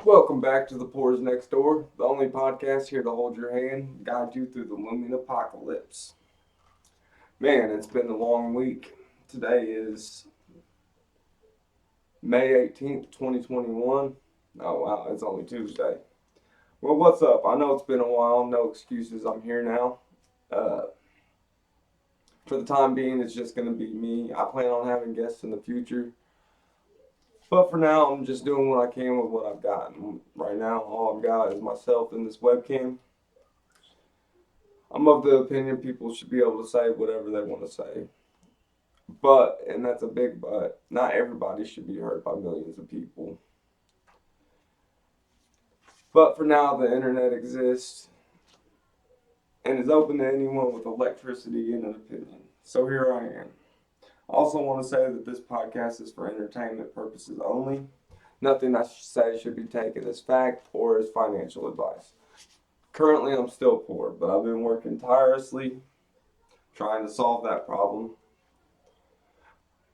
Welcome back to The Poors Next Door, the only podcast here to hold your hand, guide you through the looming apocalypse. Man, it's been a long week. Today is May 18th, 2021. Oh, wow, it's only Tuesday. Well, what's up? I know it's been a while. No excuses. I'm here now. Uh, for the time being, it's just going to be me. I plan on having guests in the future. But for now, I'm just doing what I can with what I've got. And right now, all I've got is myself and this webcam. I'm of the opinion people should be able to say whatever they want to say. But, and that's a big but, not everybody should be heard by millions of people. But for now, the internet exists and is open to anyone with electricity and an opinion. So here I am. I also want to say that this podcast is for entertainment purposes only. Nothing I say should be taken as fact or as financial advice. Currently, I'm still poor, but I've been working tirelessly trying to solve that problem.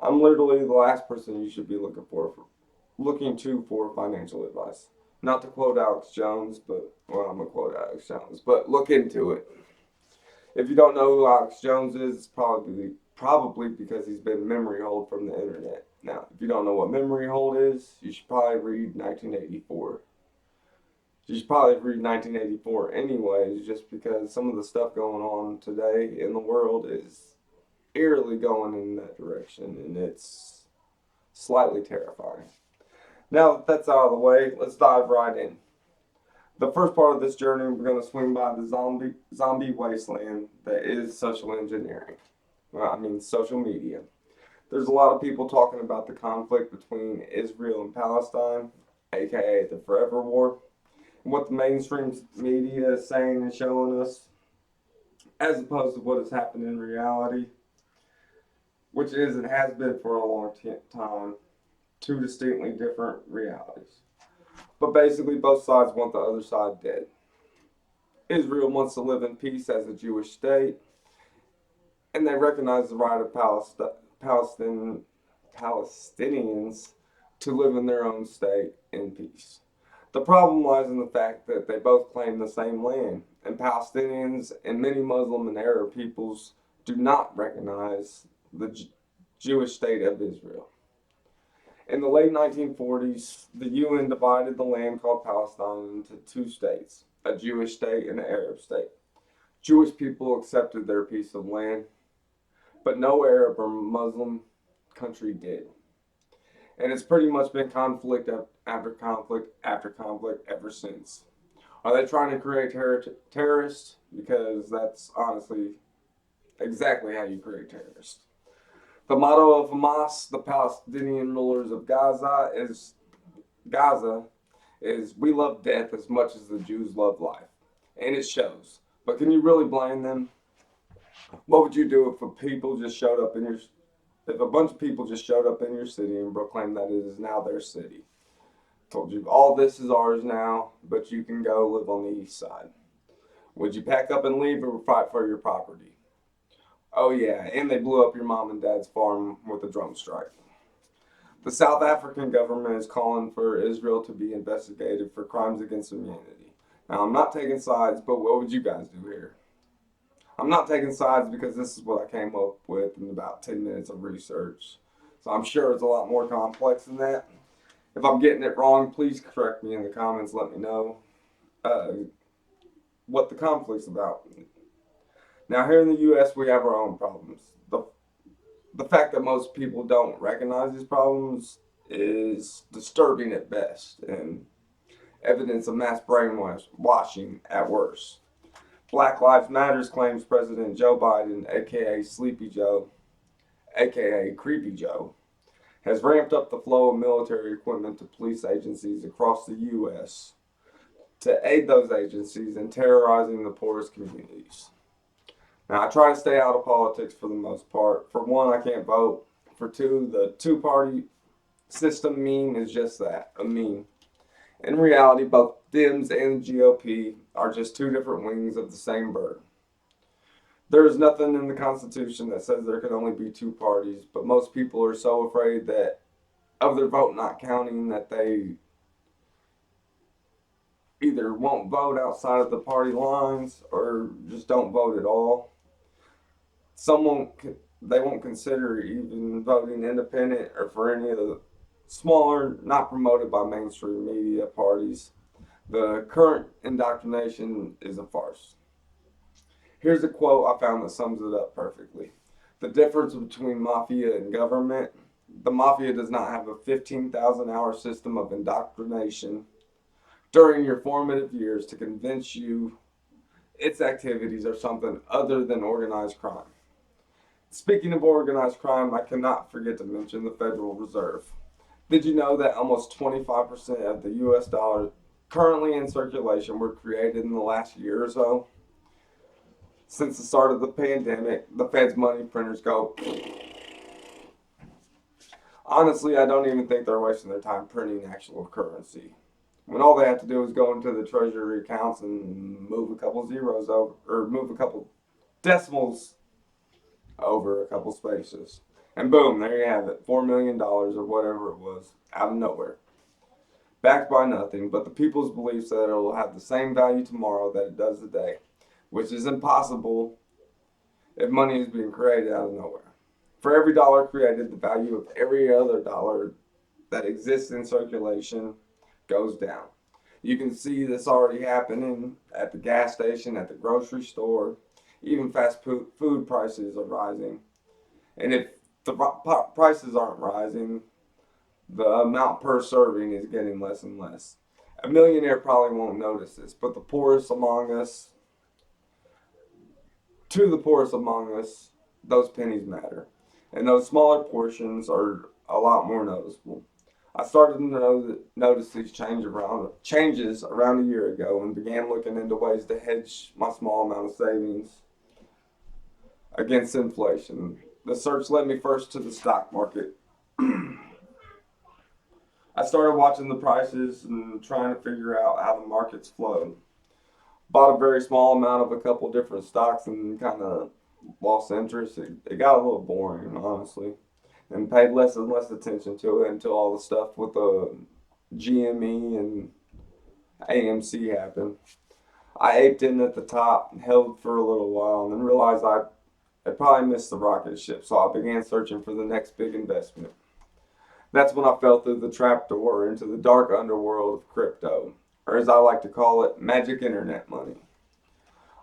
I'm literally the last person you should be looking to for financial advice. Not to quote Alex Jones, but well, I'm gonna quote Alex Jones, but look into it. If you don't know who Alex Jones is, it's probably because he's been memory hold from the internet. Now, if you don't know what memory hold is, you should probably read 1984. You should probably read 1984 anyways, just because some of the stuff going on today in the world is eerily going in that direction, and it's slightly terrifying. Now that that's out of the way, let's dive right in. The first part of this journey, we're going to swing by the zombie wasteland that is social engineering. Well, I mean, social media. There's a lot of people talking about the conflict between Israel and Palestine, aka the Forever War, and what the mainstream media is saying and showing us, as opposed to what has happened in reality, which is and has been for a long time, two distinctly different realities. But basically, both sides want the other side dead. Israel wants to live in peace as a Jewish state, and they recognize the right of Palestinians to live in their own state in peace. The problem lies in the fact that they both claim the same land, and Palestinians and many Muslim and Arab peoples do not recognize the Jewish state of Israel. In the late 1940s, the UN divided the land called Palestine into two states, a Jewish state and an Arab state. Jewish people accepted their piece of land, but no Arab or Muslim country did. And it's pretty much been conflict after conflict after conflict ever since. Are they trying to create terrorists? Because that's honestly exactly how you create terrorists. The motto of Hamas, the Palestinian rulers of Gaza is we love death as much as the Jews love life. And it shows. But can you really blame them? What would you do if a bunch of people just showed up in your city and proclaimed that it is now their city? Told you all this is ours now, but you can go live on the east side. Would you pack up and leave or fight for your property? Oh yeah, and they blew up your mom and dad's farm with a drone strike. The South African government is calling for Israel to be investigated for crimes against humanity. Now, I'm not taking sides, but what would you guys do here? I'm not taking sides because this is what I came up with in about 10 minutes of research. So I'm sure it's a lot more complex than that. If I'm getting it wrong, please correct me in the comments. Let me know uh, what the conflict's about. Now, here in the U.S., we have our own problems. The fact that most people don't recognize these problems is disturbing at best and evidence of mass brainwashing at worst. Black Lives Matters claims President Joe Biden, aka Sleepy Joe, aka Creepy Joe, has ramped up the flow of military equipment to police agencies across the U.S. to aid those agencies in terrorizing the poorest communities. Now, I try to stay out of politics for the most part. For one, I can't vote. For two, the two-party system meme is just that, a meme. In reality, both Dems and the GOP are just two different wings of the same bird. There is nothing in the Constitution that says there can only be two parties, but most people are so afraid that of their vote not counting that they either won't vote outside of the party lines or just don't vote at all. Some won't, they won't consider even voting independent or for any of the smaller, not promoted by mainstream media parties. The current indoctrination is a farce. Here's a quote I found that sums it up perfectly. The difference between mafia and government: the mafia does not have a 15,000-hour system of indoctrination during your formative years to convince you its activities are something other than organized crime. Speaking of organized crime, I cannot forget to mention the Federal Reserve. Did you know that almost 25% of the US dollars currently in circulation were created in the last year or so? Since the start of the pandemic, the Fed's money printers go. Honestly, I don't even think they're wasting their time printing actual currency, when all they have to do is go into the treasury accounts and move a couple zeros over, or move a couple decimals over a couple spaces. And boom, there you have it, $4 million or whatever it was, out of nowhere. Backed by nothing but the people's beliefs that it will have the same value tomorrow that it does today, which is impossible if money is being created out of nowhere. For every dollar created, the value of every other dollar that exists in circulation goes down. You can see this already happening at the gas station, at the grocery store. Even fast food prices are rising. And if the prices aren't rising, the amount per serving is getting less and less. A millionaire probably won't notice this, but to the poorest among us, those pennies matter. And those smaller portions are a lot more noticeable. I started to notice these changes around a year ago and began looking into ways to hedge my small amount of savings against inflation. The search led me first to the stock market. I started watching the prices and trying to figure out how the markets flowed. Bought a very small amount of a couple different stocks and kind of lost interest. It got a little boring, honestly, and paid less and less attention to it until all the stuff with the GME and AMC happened. I aped in at the top, held for a little while, and then realized I had probably missed the rocket ship, so I began searching for the next big investment. That's when I fell through the trapdoor into the dark underworld of crypto, or as I like to call it, magic internet money.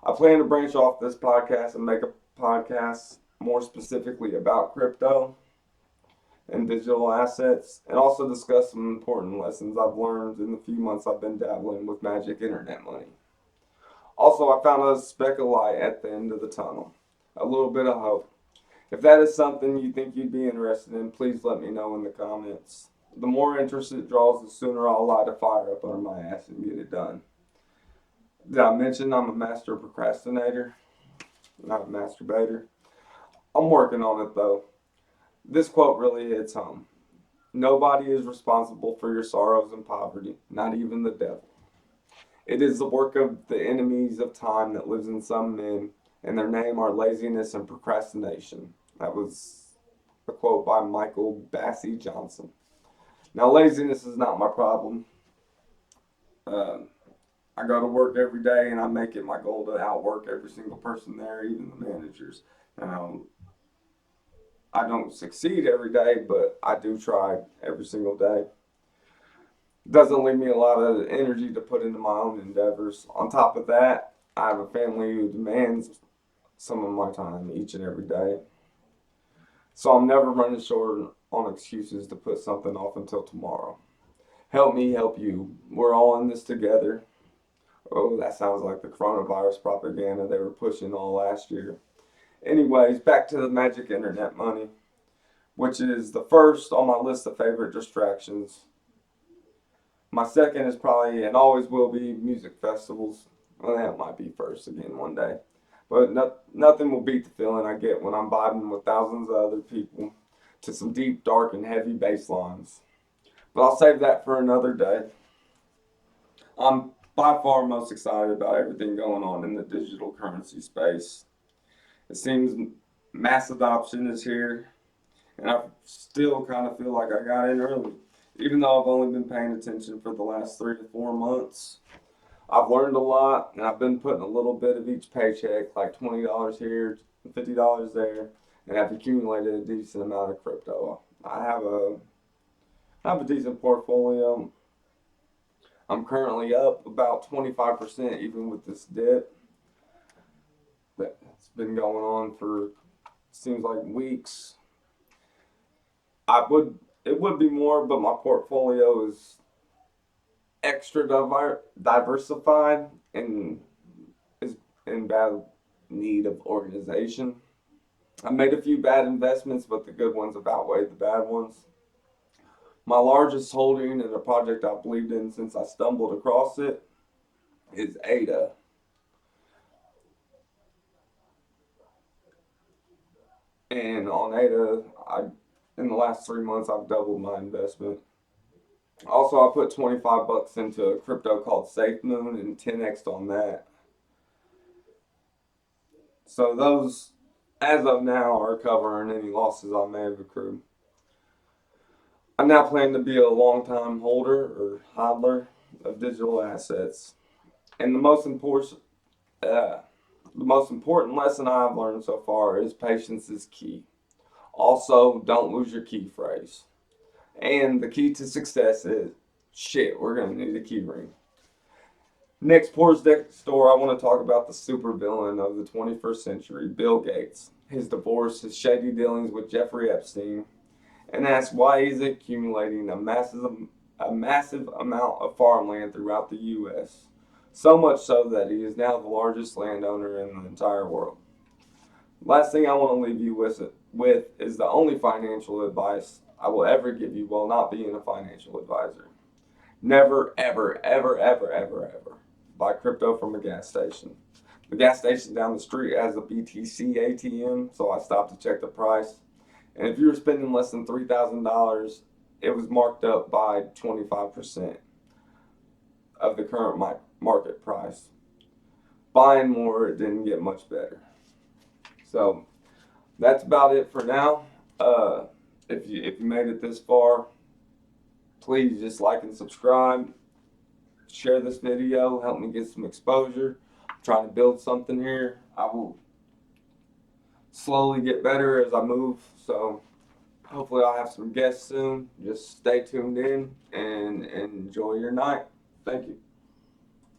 I plan to branch off this podcast and make a podcast more specifically about crypto and digital assets, and also discuss some important lessons I've learned in the few months I've been dabbling with magic internet money. Also, I found a speck of light at the end of the tunnel, a little bit of hope. If that is something you think you'd be interested in, please let me know in the comments. The more interest it draws, the sooner I'll light a fire up under my ass and get it done. Did I mention I'm a master procrastinator? Not a masturbator. I'm working on it though. This quote really hits home. Nobody is responsible for your sorrows and poverty, not even the devil. It is the work of the enemies of time that lives in some men, and their name are laziness and procrastination. That was a quote by Michael Bassey Johnson. Now, laziness is not my problem. Uh, I go to work every day and I make it my goal to outwork every single person there, even the managers. Um, I don't succeed every day, but I do try every single day. Doesn't leave me a lot of energy to put into my own endeavors. On top of that, I have a family who demands some of my time each and every day. So I'm never running short on excuses to put something off until tomorrow. Help me help you. We're all in this together. Oh, that sounds like the coronavirus propaganda they were pushing all last year. Anyways, back to the magic internet money, which is the first on my list of favorite distractions. My second is probably and always will be music festivals. Well, that might be first again one day. But nothing will beat the feeling I get when I'm vibing with thousands of other people to some deep, dark, and heavy bass lines. But I'll save that for another day. I'm by far most excited about everything going on in the digital currency space. It seems mass adoption is here, and I still kind of feel like I got in early. Even though I've only been paying attention for the last 3 to 4 months, I've learned a lot, and I've been putting a little bit of each paycheck, like $20 here, $50 there, and I've accumulated a decent amount of crypto. I have a decent portfolio. I'm currently up about 25%, even with this dip that's been going on for seems like weeks. I would it would be more, but my portfolio is extra diversified and is in bad need of organization. I made a few bad investments, but the good ones have outweighed the bad ones. My largest holding in a project I've believed in since I stumbled across it is ADA. And on ADA, in the last 3 months I've doubled my investment. Also, I put 25 bucks into a crypto called SafeMoon and 10x on that. So those, as of now, are covering any losses I may have accrued. I now plan to be a long-time holder or hodler of digital assets. And uh, the most important lesson I've learned so far is patience is key. Also, don't lose your key phrase. And the key to success is shit, we're going to need a key ring. Next, Poor's Deck Store, I want to talk about the supervillain of the 21st century, Bill Gates, his divorce, his shady dealings with Jeffrey Epstein, and ask why he's accumulating a massive amount of farmland throughout the U.S. So much so that he is now the largest landowner in the entire world. Last thing I want to leave you with is the only financial advice I will ever give you while not being a financial advisor. Never, ever, ever, ever, ever, ever buy crypto from a gas station. The gas station down the street has a BTC ATM, so I stopped to check the price. And if you were spending less than $3,000, it was marked up by 25% of the current market price. Buying more, it didn't get much better. So that's about it for now. If you made it this far, please just like and subscribe. Share this video. Help me get some exposure. I'm trying to build something here. I will slowly get better as I move. So hopefully I'll have some guests soon. Just stay tuned in and enjoy your night. Thank you.